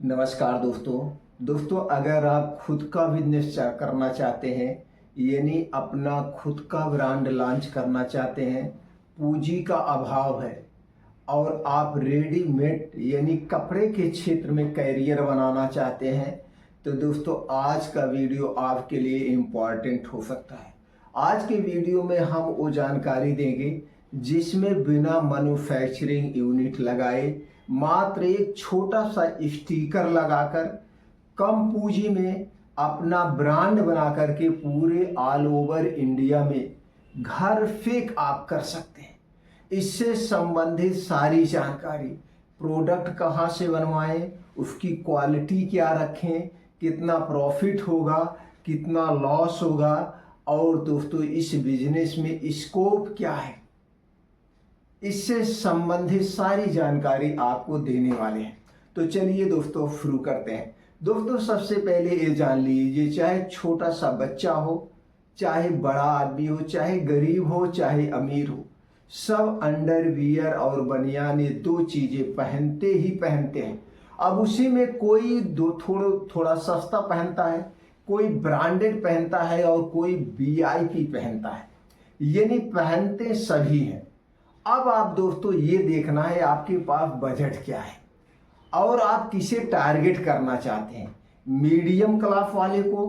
नमस्कार दोस्तों अगर आप खुद का बिजनेस करना चाहते हैं, यानी अपना खुद का ब्रांड लॉन्च करना चाहते हैं, पूंजी का अभाव है और आप रेडीमेड यानी कपड़े के क्षेत्र में कैरियर बनाना चाहते हैं, तो दोस्तों आज का वीडियो आपके लिए इम्पॉर्टेंट हो सकता है। आज के वीडियो में हम वो जानकारी देंगे जिसमें बिना मैन्युफैक्चरिंग यूनिट लगाए मात्र एक छोटा सा स्टिकर लगाकर कम पूंजी में अपना ब्रांड बना करके पूरे ऑल ओवर इंडिया में घर फेंक आप कर सकते हैं। इससे संबंधित सारी जानकारी, प्रोडक्ट कहाँ से बनवाएं, उसकी क्वालिटी क्या रखें, कितना प्रॉफिट होगा, कितना लॉस होगा और दोस्तों इस बिजनेस में स्कोप क्या है, इससे संबंधित सारी जानकारी आपको देने वाले हैं। तो चलिए दोस्तों शुरू करते हैं। दोस्तों सबसे पहले ये जान लीजिए, चाहे छोटा सा बच्चा हो, चाहे बड़ा आदमी हो, चाहे गरीब हो, चाहे अमीर हो, सब अंडरवियर और बनियान ये दो चीजें पहनते ही पहनते हैं। अब उसी में कोई थोड़ा सस्ता पहनता है, कोई ब्रांडेड पहनता है और कोई वीआईपी पहनता है, यानी पहनते सभी हैं। अब आप दोस्तों ये देखना है आपके पास बजट क्या है और आप किसे टारगेट करना चाहते हैं, मीडियम क्लास वाले को,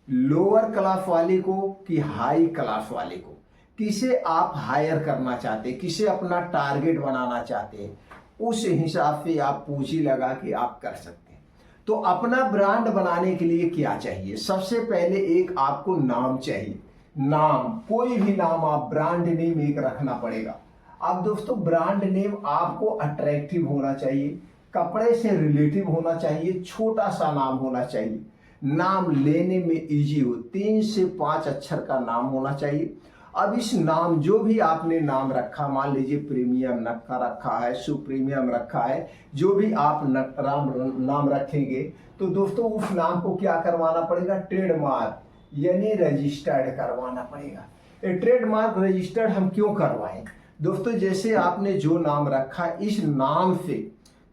लोअर क्लास वाले को कि हाई क्लास वाले को, किसे आप हायर करना चाहते हैं, किसे अपना टारगेट बनाना चाहते हैं, उस हिसाब से आप पूंजी लगा के आप कर सकते हैं। तो अपना ब्रांड बनाने के लिए क्या चाहिए, सबसे पहले एक आपको नाम चाहिए। नाम, कोई भी नाम आप ब्रांड नेम एक रखना पड़ेगा। अब दोस्तों ब्रांड नेम आपको अट्रैक्टिव होना चाहिए, कपड़े से रिलेटिव होना चाहिए, छोटा सा नाम होना चाहिए, नाम लेने में इजी हो, 3 से 5 अक्षर का नाम होना चाहिए। अब इस नाम, जो भी आपने नाम रखा, मान लीजिए प्रीमियम नक्का रखा है, सुप्रीमियम रखा है, जो भी आप नाम रखेंगे, तो दोस्तों उस नाम को क्या करवाना पड़ेगा, ट्रेडमार्क यानी रजिस्टर्ड करवाना पड़ेगा। ये ट्रेडमार्क रजिस्टर्ड हम क्यों करवाएं दोस्तों, जैसे आपने जो नाम रखा, इस नाम से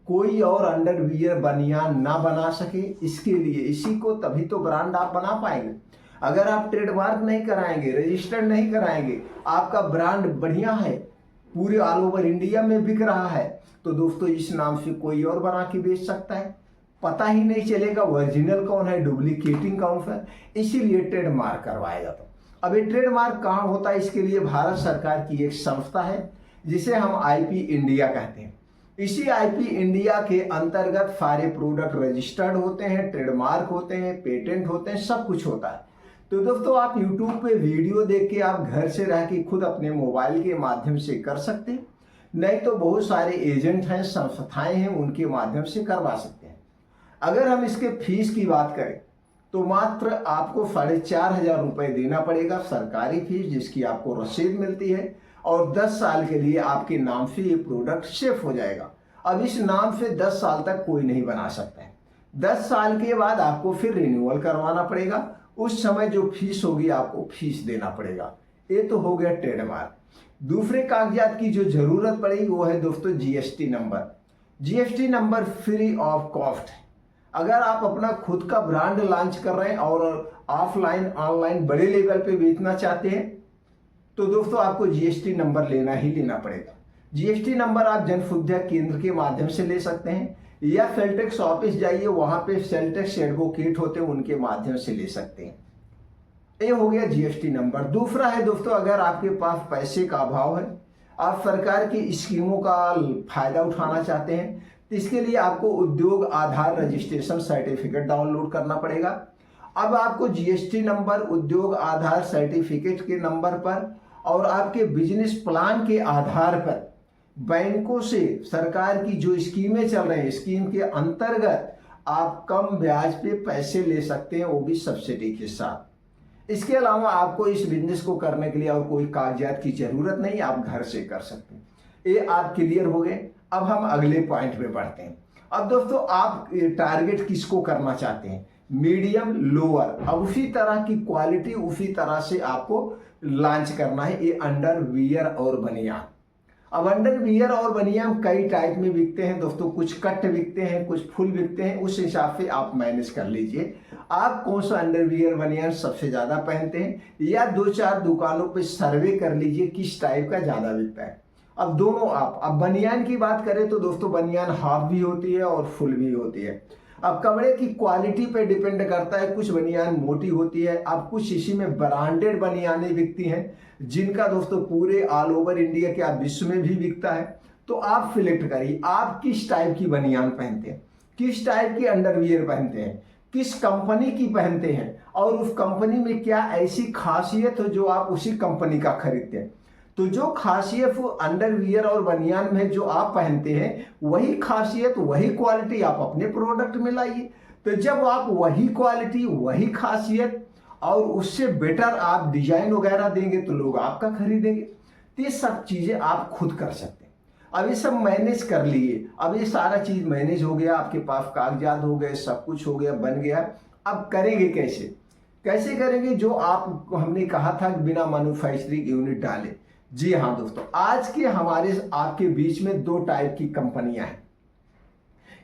कोई और अंडरवियर बनियान ना बना सके, इसके लिए, इसी को तभी तो ब्रांड आप बना पाएंगे। अगर आप ट्रेडमार्क नहीं कराएंगे, रजिस्टर्ड नहीं कराएंगे, आपका ब्रांड बढ़िया है, पूरे ऑल ओवर इंडिया में बिक रहा है, तो दोस्तों इस नाम से कोई और बना के बेच सकता है, पता ही नहीं चलेगा ओरिजिनल कौन है, डुप्लीकेटिंग कौन है, इसीलिए ट्रेडमार्क करवाया जाता है। अब ये ट्रेडमार्क कहाँ होता है, इसके लिए भारत सरकार की एक संस्था है जिसे हम आईपी इंडिया कहते हैं। इसी आईपी इंडिया के अंतर्गत सारे प्रोडक्ट रजिस्टर्ड होते हैं, ट्रेडमार्क होते हैं, पेटेंट होते हैं, सब कुछ होता है। तो दोस्तों आप यूट्यूब पे वीडियो देख के आप घर से रह के खुद अपने मोबाइल के माध्यम से कर सकते हैं, नहीं तो बहुत सारे एजेंट हैं, संस्थाएं हैं, उनके माध्यम से करवा सकते हैं। अगर हम इसके फीस की बात करें तो मात्र आपको 4,500 रुपये देना पड़ेगा सरकारी फीस, जिसकी आपको रसीद मिलती है, और 10 साल के लिए आपके नाम से ये प्रोडक्ट सेफ हो जाएगा। अब इस नाम से 10 साल तक कोई नहीं बना सकता है। 10 साल के बाद आपको फिर रिन्यूअल करवाना पड़ेगा, उस समय जो फीस होगी आपको फीस देना पड़ेगा। ये तो हो गया ट्रेडमार्क। दूसरे कागजात की जो जरूरत पड़ेगी वो है दोस्तों GST number. GST number free of cost है। अगर आप अपना खुद का ब्रांड लॉन्च कर रहे हैं और ऑफलाइन ऑनलाइन बड़े लेवल पे बेचना चाहते हैं, तो दोस्तों आपको जीएसटी नंबर लेना ही लेना पड़ेगा। जीएसटी नंबर आप जन सुविधा केंद्र के माध्यम से ले सकते हैं, या सेल टैक्स ऑफिस जाइए, वहां पे सेल टैक्स एडवोकेट होते हैं, उनके माध्यम से ले सकते हैं। ये हो गया जीएसटी नंबर। दूसरा है दोस्तों, अगर आपके पास पैसे का अभाव है, आप सरकार की स्कीमों का फायदा उठाना चाहते हैं, तो इसके लिए आपको उद्योग आधार रजिस्ट्रेशन सर्टिफिकेट डाउनलोड करना पड़ेगा। अब आपको जीएसटी नंबर, उद्योग आधार सर्टिफिकेट के नंबर पर और आपके बिजनेस प्लान के आधार पर बैंकों से सरकार की जो स्कीमें चल रही हैं, स्कीम के अंतर्गत आप कम ब्याज पे पैसे ले सकते हैं, वो भी सब्सिडी के साथ। इसके अलावा आपको इस बिजनेस को करने के लिए और कोई कागजात की जरूरत नहीं, आप घर से कर सकते हैं। ये आप क्लियर हो गए। अब हम अगले पॉइंट पे बढ़ते हैं। अब दोस्तों आप टारगेट किसको करना चाहते हैं, मीडियम, लोअर। अब उसी तरह की क्वालिटी, उसी तरह से आपको लॉन्च करना है, ये अंडरवियर और बनियान। अब अंडरवियर और बनियान कई टाइप में बिकते हैं दोस्तों, कुछ कट बिकते हैं, कुछ फुल बिकते हैं, उस हिसाब से आप मैनेज कर लीजिए आप कौन सा अंडरवियर बनियान सबसे ज़्यादा पहनते हैं, या 2-4 दुकानों पे सर्वे कर लीजिए किस टाइप का ज़्यादा बिकता है। अब दोनों आप, अब बनियान की बात करें तो दोस्तों बनियान हाफ भी होती है और फुल भी होती है। अब कपड़े की क्वालिटी पे डिपेंड करता है, कुछ बनियान मोटी होती है, अब कुछ इसी में ब्रांडेड बनियानें बिकती हैं जिनका दोस्तों पूरे ऑल ओवर इंडिया के विश्व में भी बिकता है। तो आप सिलेक्ट करिए आप किस टाइप की बनियान पहनते हैं, किस टाइप की अंडरवियर पहनते हैं, किस कंपनी की पहनते हैं, और उस कंपनी में क्या ऐसी खासियत है जो आप उसी कंपनी का खरीदते हैं। तो जो खासियत वो अंडरवियर और बनियान में जो आप पहनते हैं वही खासियत वही क्वालिटी आप अपने प्रोडक्ट में लाइए। तो जब आप वही क्वालिटी वही खासियत और उससे बेटर आप डिजाइन वगैरह देंगे तो लोग आपका खरीदेंगे। तो ये सब चीजें आप खुद कर सकते हैं। अब ये सब मैनेज कर लिए, अब ये सारा चीज मैनेज हो गया, आपके पास कागजात हो गए, सब कुछ हो गया, बन गया। अब करेंगे कैसे, कैसे करेंगे, जो आप हमने कहा था बिना मैन्युफैक्चरिंग यूनिट डाले। जी हाँ दोस्तों, आज के हमारे आपके बीच में 2 टाइप की कंपनियां हैं,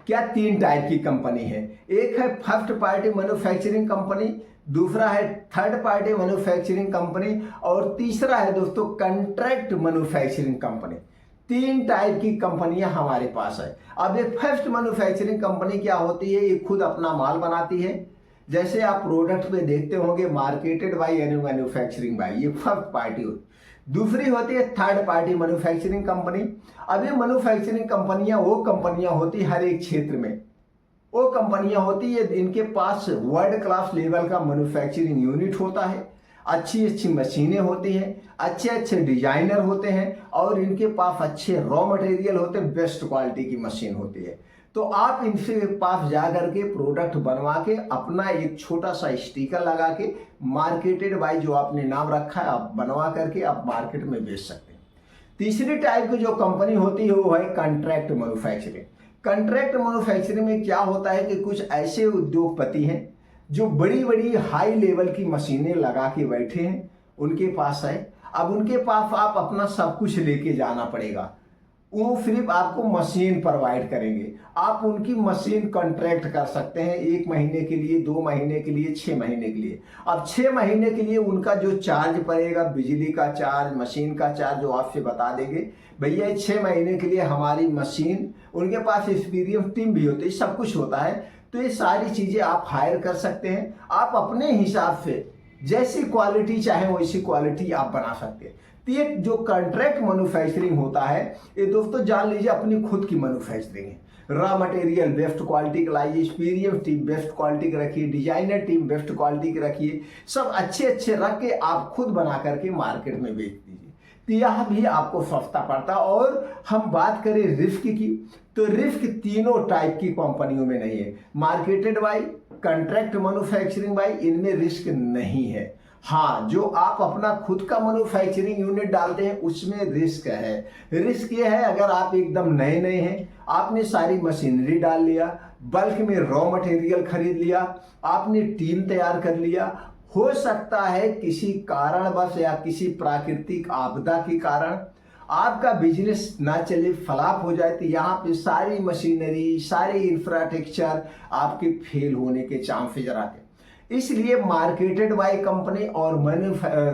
क्या 3 टाइप की कंपनी है। एक है फर्स्ट पार्टी मैन्युफैक्चरिंग कंपनी, दूसरा है थर्ड पार्टी मैन्युफैक्चरिंग कंपनी, और तीसरा है दोस्तों कॉन्ट्रैक्ट मैन्युफैक्चरिंग कंपनी। 3 टाइप की कंपनियां हमारे पास है। अब ये फर्स्ट मैन्युफैक्चरिंग कंपनी क्या होती है, ये खुद अपना माल बनाती है। जैसे आप प्रोडक्ट पे देखते होंगे marketed by any manufacturing bye, ये फर्स्ट पार्टी होती। दूसरी होती है थर्ड पार्टी मैन्युफैक्चरिंग कंपनी। अब ये मैन्युफैक्चरिंग कंपनियां वो कंपनियां होती हर एक क्षेत्र में, वो कंपनियां होती है इनके पास वर्ल्ड क्लास लेवल का मैन्युफैक्चरिंग यूनिट होता है, अच्छी अच्छी मशीनें होती हैं, अच्छे अच्छे डिजाइनर होते हैं, और इनके पास अच्छे रॉ मटेरियल होते हैं, बेस्ट क्वालिटी की मशीन होती है। तो आप इनसे पास जा करके प्रोडक्ट बनवा के अपना एक छोटा सा स्टिकर लगा के मार्केटेड बाय जो आपने नाम रखा है आप बनवा करके आप मार्केट में बेच सकते हैं। तीसरी टाइप की जो कंपनी होती है वो है कॉन्ट्रैक्ट मैन्युफैक्चरिंग। कॉन्ट्रैक्ट मैन्युफैक्चरिंग में क्या होता है कि कुछ ऐसे उद्योगपति हैं जो बड़ी बड़ी हाई लेवल की मशीनें लगा के बैठे हैं, उनके पास है। अब उनके पास आप अपना सब कुछ लेके जाना पड़ेगा, वो सिर्फ आपको मशीन प्रोवाइड करेंगे। आप उनकी मशीन कॉन्ट्रैक्ट कर सकते हैं 1 महीने के लिए, 2 महीने के लिए, 6 महीने के लिए। अब 6 महीने के लिए उनका जो चार्ज पड़ेगा, बिजली का चार्ज, मशीन का चार्ज, जो आपसे बता देंगे भैया 6 महीने के लिए हमारी मशीन, उनके पास एक्सपीरियंस टीम भी होती है, सब कुछ होता है। तो ये सारी चीजें आप हायर कर सकते हैं, आप अपने हिसाब से जैसी क्वालिटी चाहे वैसी क्वालिटी आप बना सकते हैं। तो ये जो कॉन्ट्रैक्ट मैन्युफैक्चरिंग होता है ये दोस्तों जान लीजिए अपनी खुद की मैन्युफैक्चरिंग है। रॉ मटेरियल बेस्ट क्वालिटी का लाइए, एक्सपीरियंस टीम बेस्ट क्वालिटी की रखिए, डिजाइनर टीम बेस्ट क्वालिटी की रखिए, सब अच्छे अच्छे रख के आप खुद बना करके मार्केट में बेच दीजिए। तो यह भी आपको सस्ता पड़ता। और हम बात करें रिस्क की, तो रिस्क तीनों टाइप की कंपनियों में नहीं है। Marketed bye, contract manufacturing bye, इनमें रिस्क नहीं है। हाँ, जो आप अपना खुद का मैन्युफैक्चरिंग यूनिट डालते हैं उसमें रिस्क है। रिस्क ये है अगर आप एकदम नए नए हैं, आपने सारी मशीनरी डाल लिया, बल्क में रॉ मटेरियल खरीद लिया, आपने टीम तैयार कर लिया, हो सकता है किसी कारणवश या किसी प्राकृतिक आपदा के कारण आपका बिजनेस ना चले, फ्लॉप हो जाए, तो यहाँ पे सारी मशीनरी, सारी इंफ्रास्ट्रक्चर आपके फेल होने के चांसेज रहते हैं। इसलिए मार्केटेड बाय कंपनी और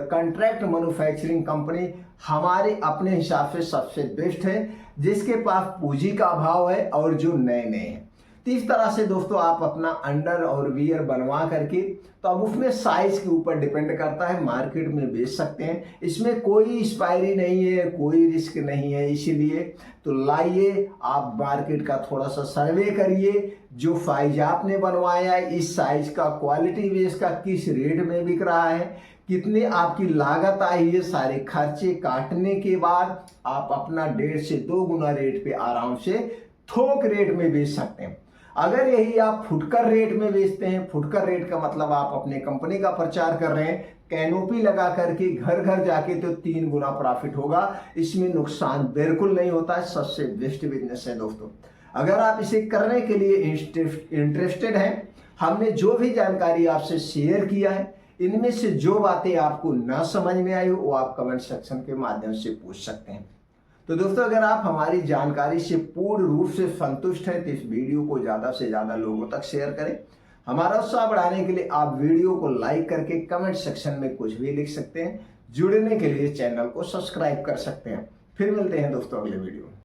कॉन्ट्रैक्ट मैन्युफैक्चरिंग कंपनी हमारे अपने हिसाब से सबसे बेस्ट है, जिसके पास पूंजी का अभाव है और जो नए नए हैं। तो इस तरह से दोस्तों आप अपना अंडर और वियर बनवा करके, तो अब उसमें साइज के ऊपर डिपेंड करता है, मार्केट में बेच सकते हैं। इसमें कोई एक्सपायरी नहीं है, कोई रिस्क नहीं है। इसीलिए तो लाइए आप मार्केट का थोड़ा सा सर्वे करिए, जो साइज आपने बनवाया है इस साइज का क्वालिटी बेस का किस रेट में बिक रहा है, कितनी आपकी लागत आई है, सारे खर्चे काटने के बाद आप अपना 1.5 से 2 गुना रेट पे आराम से थोक रेट में बेच सकते हैं। अगर यही आप फुटकर रेट में बेचते हैं, फुटकर रेट का मतलब आप अपने कंपनी का प्रचार कर रहे हैं, कैनोपी लगा करके घर घर जाके, तो 3 गुना प्रॉफिट होगा। इसमें नुकसान बिल्कुल नहीं होता है, सबसे बेस्ट बिजनेस है दोस्तों। अगर आप इसे करने के लिए इंटरेस्टेड हैं, हमने जो भी जानकारी आपसे शेयर किया है, इनमें से जो बातें आपको ना समझ में आई हो वो आप कमेंट सेक्शन के माध्यम से पूछ सकते हैं। तो दोस्तों अगर आप हमारी जानकारी से पूर्ण रूप से संतुष्ट हैं तो इस वीडियो को ज़्यादा से ज़्यादा लोगों तक शेयर करें। हमारा उत्साह बढ़ाने के लिए आप वीडियो को लाइक करके कमेंट सेक्शन में कुछ भी लिख सकते हैं। जुड़ने के लिए चैनल को सब्सक्राइब कर सकते हैं। फिर मिलते हैं दोस्तों अगले वीडियो में।